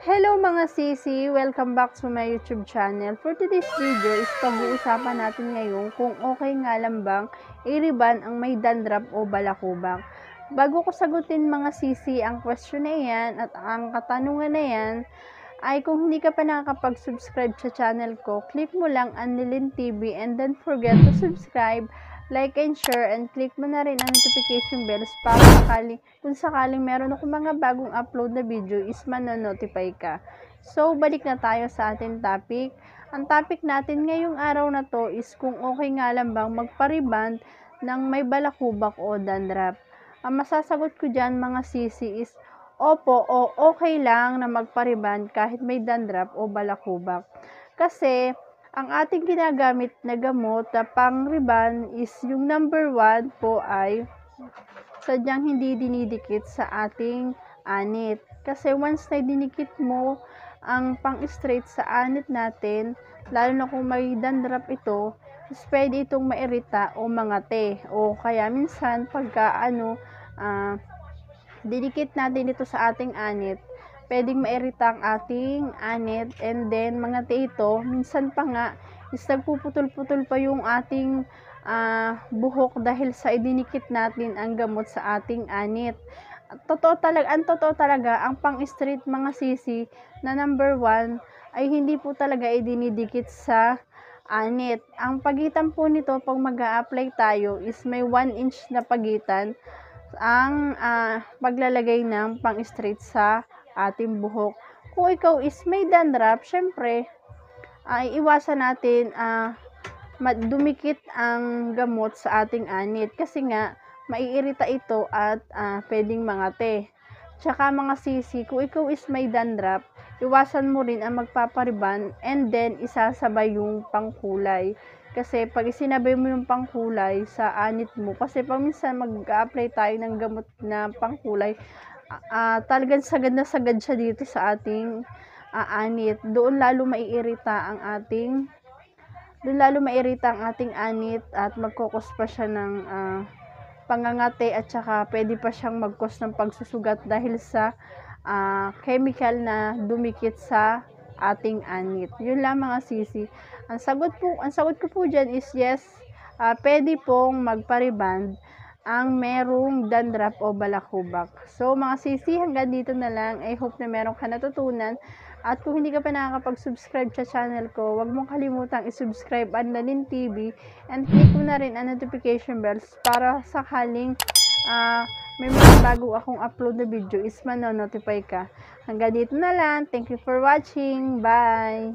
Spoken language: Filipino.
Hello mga sisi! Welcome back to my YouTube channel. For today's video is pag-uusapan natin ngayon kung okay nga lang bang i-rebond ang may dandruff o balakubak. Bago ko sagutin mga sisi ang question na yan at ang katanungan na yan, ay kung hindi ka pa nakakapag-subscribe sa channel ko, click mo lang Annelyn TV and don't forget to subscribe, like and share, and click mo na rin ang notification bells para kung sakaling meron ako mga bagong upload na video is manonotify ka. So, balik na tayo sa ating topic. Ang topic natin ngayong araw na to is kung okay nga lang bang magpa-rebond ng may balakubak o dandruff. Ang masasagot ko dyan mga sisi is opo o okay lang na magpa-rebond kahit may dandruff o balakubak. Kasi ang ating ginagamit na gamot na pang-rebond is yung number 1 po ay sadyang hindi dinidikit sa ating anit. Kasi once na dinikit mo ang pang-straight sa anit natin, lalo na kung may dandruff ito, is pwede itong mairita o mangate. O kaya minsan pagka dinikit natin ito sa ating anit, pwedeng mairita ang ating anit, and then mangate ito. Minsan pa nga is nagpuputol-putol pa yung ating buhok dahil sa idinikit natin ang gamot sa ating anit. Ang totoo talaga, ang pang-straight mga sisi na number 1 ay hindi po talaga idinidikit sa anit. Ang pagitan po nito pag mag-a-apply tayo is may 1 inch na pagitan ang paglalagay ng pang-straight sa ating buhok. Kung ikaw is may dandruff, syempre ay iwasan natin dumikit ang gamot sa ating anit kasi nga maiirita ito at pwedeng mangate. Tsaka mga sisi, kung ikaw is may dandruff, iwasan mo rin ang magpapariband and then isasabay yung pangkulay. Kasi pag isinabay mo yung pangkulay sa anit mo, kasi pag minsan mag-apply tayo ng gamot na pangkulay, talagang sagad na sagad siya dito sa ating anit. Doon lalo maiirita ang ating anit at magkukos pa siya ng pangangate, at saka pwede pa siyang magkos ng pagsusugat dahil sa chemical na dumikit sa ating anit. Yun lang mga sisi. Ang sagot ko po dyan is yes, pwede pong magpa-rebond ang merong dandruff o balakubak. So mga sisi, hanggang dito na lang. I hope na meron ka natutunan. At kung hindi ka pa nakakapag-subscribe sa channel ko, huwag mong kalimutang i-subscribe Annelyn TV and click mo na rin ang notification bells para sakaling may mga bago akong upload na video is manonotify ka. Hanggang dito na lang. Thank you for watching. Bye!